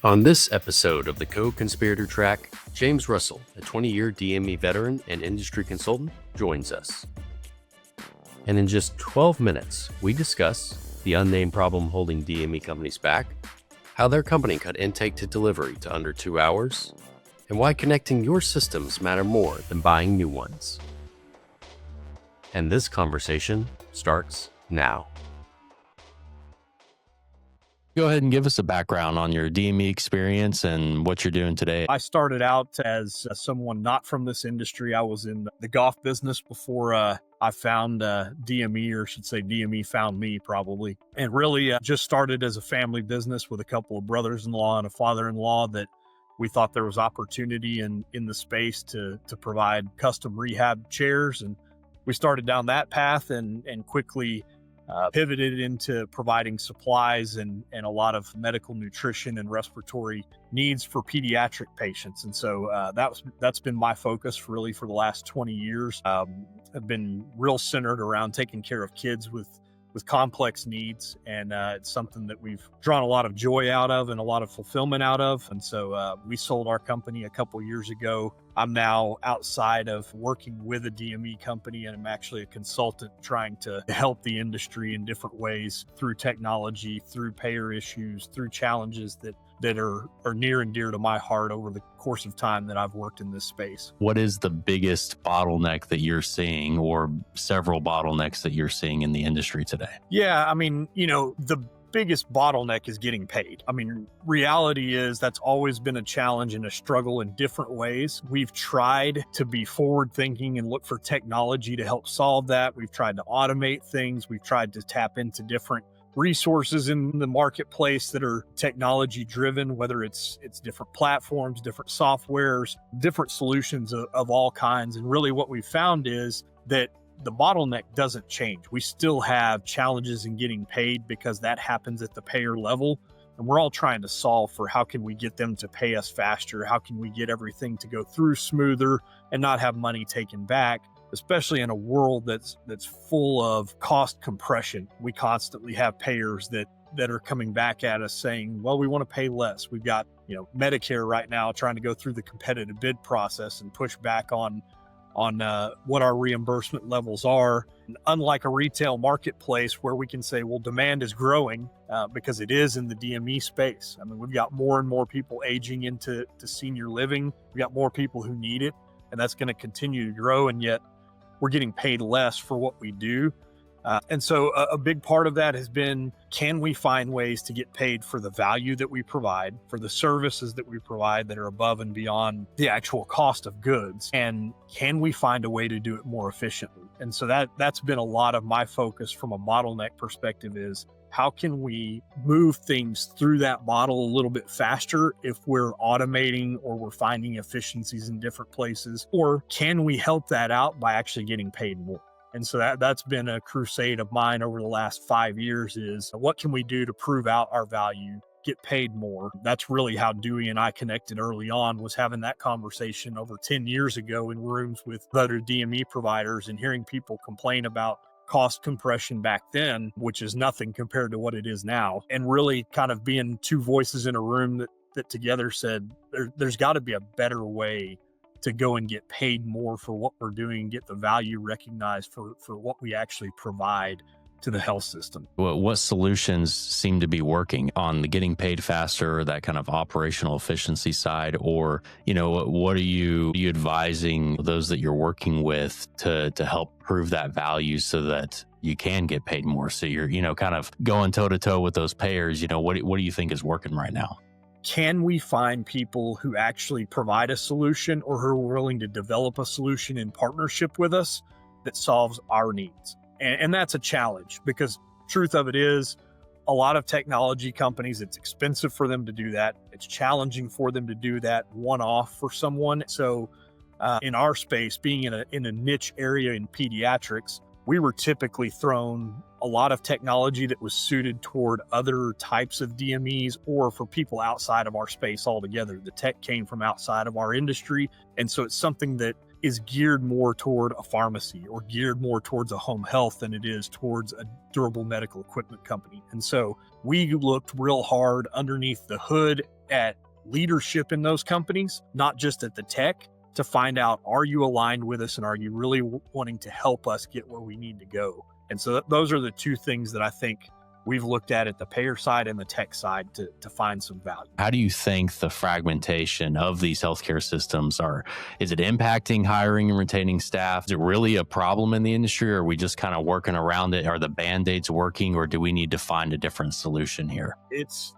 On this episode of the Co-Conspirator Track, James Russell, a 20-year DME veteran and industry consultant, joins us. And in just 12 minutes, we discuss the unnamed problem holding DME companies back, how their company cut intake to delivery to under 2 hours, and why connecting your systems matter more than buying new ones. And this conversation starts now. Go ahead and give us a background on your DME experience and what you're doing today. I started out as someone not from this industry. I was in the golf business before I found DME, or should say DME found me probably. And really just started as a family business with a couple of brothers-in-law and a father-in-law that we thought there was opportunity in the space to provide custom rehab chairs. And we started down that path and quickly pivoted into providing supplies and a lot of medical nutrition and respiratory needs for pediatric patients. And so that's been my focus really for the last 20 years. I've been real centered around taking care of kids with complex needs. And it's something that we've drawn a lot of joy out of and a lot of fulfillment out of. And so we sold our company a couple years ago. I'm now outside of working with a DME company, and I'm actually a consultant trying to help the industry in different ways through technology, through payer issues, through challenges that are near and dear to my heart over the course of time that I've worked in this space. What is the biggest bottleneck that you're seeing, or several bottlenecks that you're seeing in the industry today? Yeah, I mean, the biggest bottleneck is getting paid. I mean, reality is that's always been a challenge and a struggle in different ways. We've tried to be forward thinking and look for technology to help solve that. We've tried to automate things. We've tried to tap into different resources in the marketplace that are technology driven, whether it's different platforms, different softwares, different solutions of all kinds. And really what we found is that the bottleneck doesn't change. We still have challenges in getting paid because that happens at the payer level. And we're all trying to solve for how can we get them to pay us faster? How can we get everything to go through smoother and not have money taken back, especially in a world that's full of cost compression. We constantly have payers that are coming back at us saying, well, we want to pay less. We've got, Medicare right now trying to go through the competitive bid process and push back on what our reimbursement levels are. And unlike a retail marketplace where we can say, well, demand is growing because it is in the DME space. I mean, we've got more and more people aging into senior living. We've got more people who need it, and that's going to continue to grow. And yet we're getting paid less for what we do. And so a big part of that has been, can we find ways to get paid for the value that we provide, for the services that we provide that are above and beyond the actual cost of goods? And can we find a way to do it more efficiently? And so that's been a lot of my focus from a bottleneck perspective is, how can we move things through that model a little bit faster if we're automating or we're finding efficiencies in different places? Or can we help that out by actually getting paid more? And so that's been a crusade of mine over the last 5 years is, what can we do to prove out our value, get paid more? That's really how Dewey and I connected early on, was having that conversation over 10 years ago in rooms with other DME providers and hearing people complain about cost compression back then, which is nothing compared to what it is now. And really kind of being two voices in a room that together said, there's got to be a better way to go and get paid more for what we're doing, get the value recognized for what we actually provide to the health system. Well, what solutions seem to be working on the getting paid faster, that kind of operational efficiency side? Or, what are you advising those that you're working with to help prove that value so that you can get paid more? So you're, kind of going toe to toe with those payers. What do you think is working right now? Can we find people who actually provide a solution or who are willing to develop a solution in partnership with us that solves our needs? And that's a challenge, because truth of it is, a lot of technology companies, it's expensive for them to do that. It's challenging for them to do that one-off for someone. So in our space, being in a niche area in pediatrics, we were typically thrown a lot of technology that was suited toward other types of DMEs or for people outside of our space altogether. The tech came from outside of our industry. And so it's something that is geared more toward a pharmacy or geared more towards a home health than it is towards a durable medical equipment company. And so we looked real hard underneath the hood at leadership in those companies, not just at the tech, to find out, are you aligned with us and are you really wanting to help us get where we need to go? And so those are the two things that I think we've looked at the payer side and the tech side to find some value. How do you think the fragmentation of these healthcare systems is it impacting hiring and retaining staff? Is it really a problem in the industry, or are we just kind of working around it? Are the Band-Aids working, or do we need to find a different solution here? It's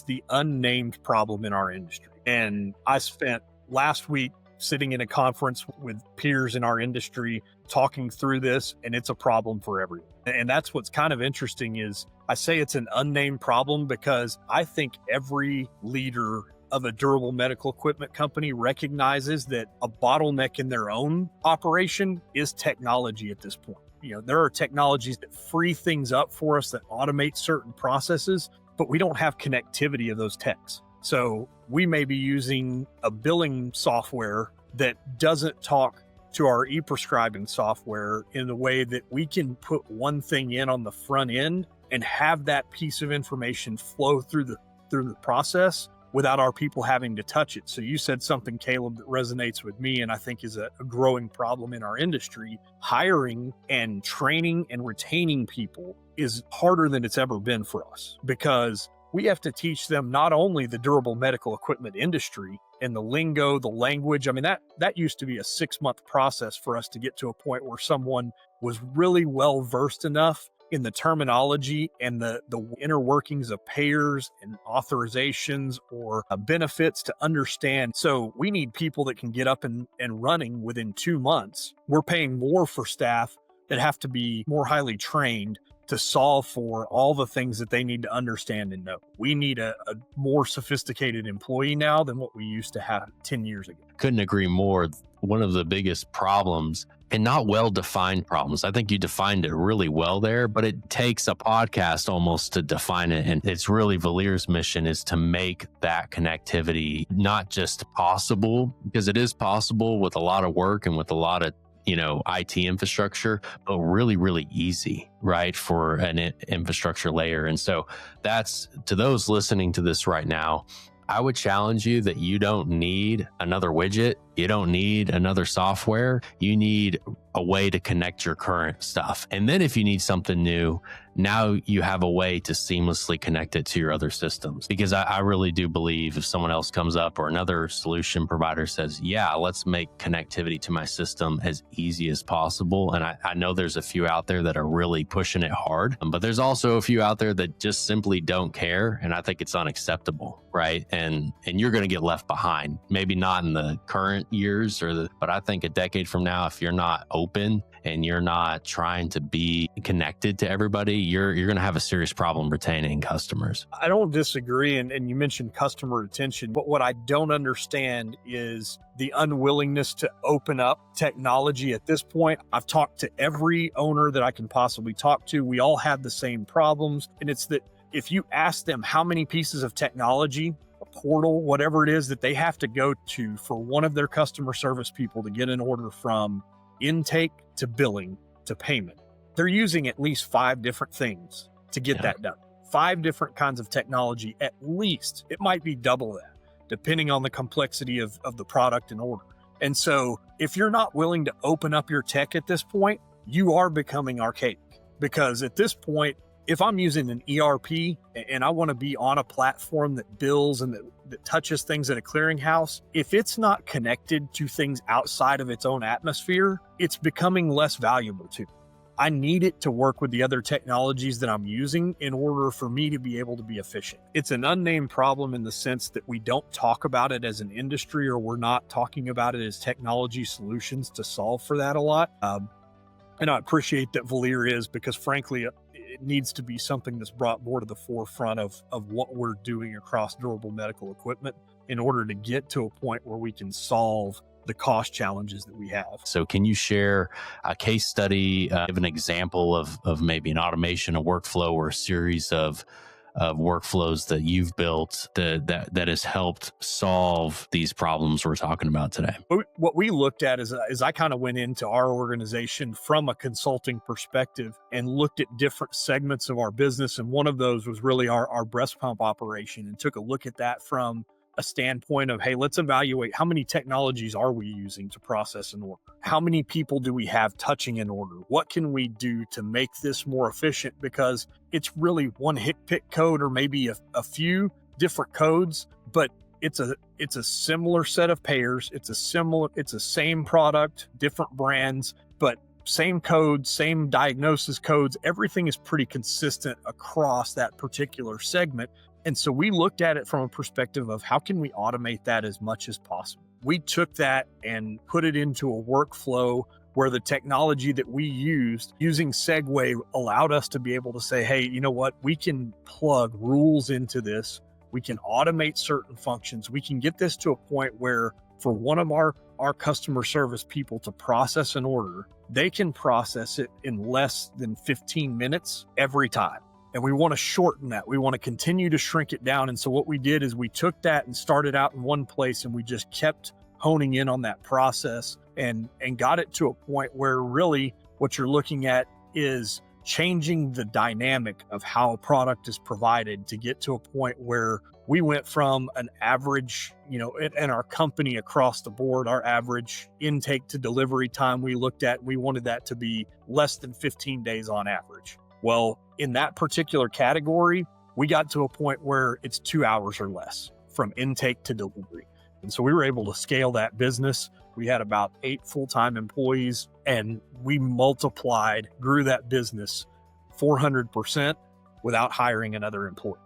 the unnamed problem in our industry. And I spent last week sitting in a conference with peers in our industry talking through this, and it's a problem for everyone. And that's what's kind of interesting is I say it's an unnamed problem because I think every leader of a durable medical equipment company recognizes that a bottleneck in their own operation is technology at this point. You know, there are technologies that free things up for us, that automate certain processes, but we don't have connectivity of those techs. So we may be using a billing software that doesn't talk to our e-prescribing software in the way that we can put one thing in on the front end and have that piece of information flow through the process without our people having to touch it. So you said something, Caleb, that resonates with me and I think is a growing problem in our industry. Hiring and training and retaining people is harder than it's ever been for us because we have to teach them not only the durable medical equipment industry and the lingo, the language. I mean, that used to be a 6-month process for us to get to a point where someone was really well versed enough in the terminology and the inner workings of payers and authorizations or benefits to understand. So we need people that can get up and running within 2 months. We're paying more for staff that have to be more highly trained to solve for all the things that they need to understand and know. We need a more sophisticated employee now than what we used to have 10 years ago. Couldn't agree more. One of the biggest problems, and not well-defined problems, I think you defined it really well there, but it takes a podcast almost to define it. And it's really Valere's mission is to make that connectivity not just possible, because it is possible with a lot of work and with a lot of IT infrastructure, but really, really easy, right? For an infrastructure layer. And so that's to those listening to this right now, I would challenge you that you don't need another widget. You don't need another software. You need a way to connect your current stuff. And then if you need something new, now you have a way to seamlessly connect it to your other systems. Because I really do believe if someone else comes up or another solution provider says, yeah, let's make connectivity to my system as easy as possible. And I know there's a few out there that are really pushing it hard, but there's also a few out there that just simply don't care. And I think it's unacceptable, right? And you're going to get left behind. Maybe not in the current years but I think a decade from now, if you're not open and you're not trying to be connected to everybody, you're going to have a serious problem retaining customers. I don't disagree. And you mentioned customer retention, but what I don't understand is the unwillingness to open up technology at this point. I've talked to every owner that I can possibly talk to. We all have the same problems. And it's that if you ask them how many pieces of technology, a portal, whatever it is that they have to go to for one of their customer service people to get an order from intake to billing to payment, they're using at least 5 different things to get that done. 5 different kinds of technology, at least. It might be double that, depending on the complexity of the product and order. And so if you're not willing to open up your tech at this point, you are becoming archaic. Because at this point, if I'm using an ERP and I want to be on a platform that bills and that touches things at a clearinghouse, if it's not connected to things outside of its own atmosphere, it's becoming less valuable to me. I need it to work with the other technologies that I'm using in order for me to be able to be efficient. It's an unnamed problem in the sense that we don't talk about it as an industry, or we're not talking about it as technology solutions to solve for that a lot. And I appreciate that Valere is, because frankly, it needs to be something that's brought more to the forefront of what we're doing across durable medical equipment in order to get to a point where we can solve the cost challenges that we have. So can you share a case study, give an example of maybe an automation, a workflow, or a series of of workflows that you've built that has helped solve these problems we're talking about today? What we looked at is I kind of went into our organization from a consulting perspective and looked at different segments of our business. And one of those was really our breast pump operation, and took a look at that from a standpoint of, hey, let's evaluate how many technologies are we using to process an order? How many people do we have touching an order? What can we do to make this more efficient? Because it's really one pick code, or maybe a few different codes, but it's a similar set of payers. It's a same product, different brands, but same codes, same diagnosis codes. Everything is pretty consistent across that particular segment. And so we looked at it from a perspective of how can we automate that as much as possible. We took that and put it into a workflow where the technology that we used using Segway allowed us to be able to say, hey, you know what? We can plug rules into this. We can automate certain functions. We can get this to a point where for one of our customer service people to process an order, they can process it in less than 15 minutes every time. And we want to shorten that. We want to continue to shrink it down. And so what we did is we took that and started out in one place, and we just kept honing in on that process and got it to a point where really what you're looking at is changing the dynamic of how a product is provided to get to a point where we went from an average, in our company across the board, our average intake to delivery time we looked at, we wanted that to be less than 15 days on average. Well, in that particular category, we got to a point where it's 2 hours or less from intake to delivery. And so we were able to scale that business. We had about 8 full-time employees, and we grew that business 400% without hiring another employee.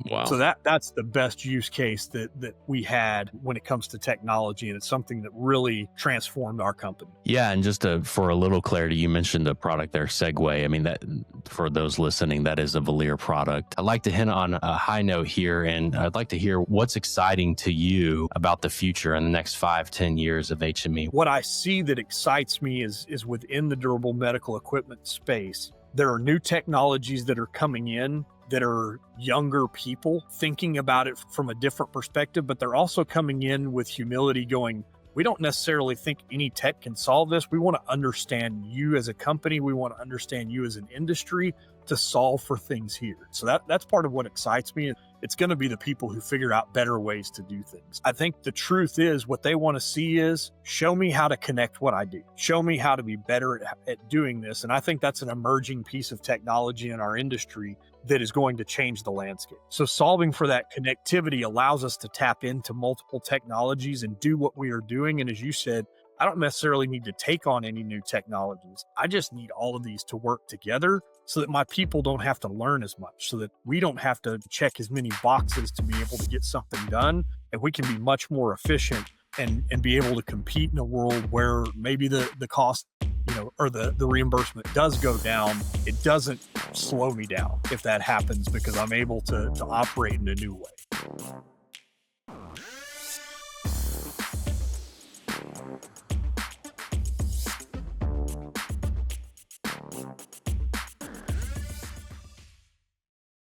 Wow. So that's the best use case that we had when it comes to technology, and it's something that really transformed our company. Yeah, and just for a little clarity, you mentioned the product there, Segway. I mean, that for those listening, that is a Valere product. I'd like to hint on a high note here, and I'd like to hear what's exciting to you about the future in the next 5-10 years of HME. What I see that excites me is within the durable medical equipment space, there are new technologies that are coming in that are younger people thinking about it from a different perspective, but they're also coming in with humility going, we don't necessarily think any tech can solve this. We want to understand you as a company. We want to understand you as an industry to solve for things here. So that's part of what excites me. It's going to be the people who figure out better ways to do things. I think the truth is what they want to see is show me how to connect what I do. Show me how to be better at doing this. And I think that's an emerging piece of technology in our industry that is going to change the landscape. So solving for that connectivity allows us to tap into multiple technologies and do what we are doing. And as you said, I don't necessarily need to take on any new technologies. I just need all of these to work together so that my people don't have to learn as much, so that we don't have to check as many boxes to be able to get something done. And we can be much more efficient and be able to compete in a world where maybe the cost, or the reimbursement does go down. It doesn't slow me down if that happens because I'm able to operate in a new way.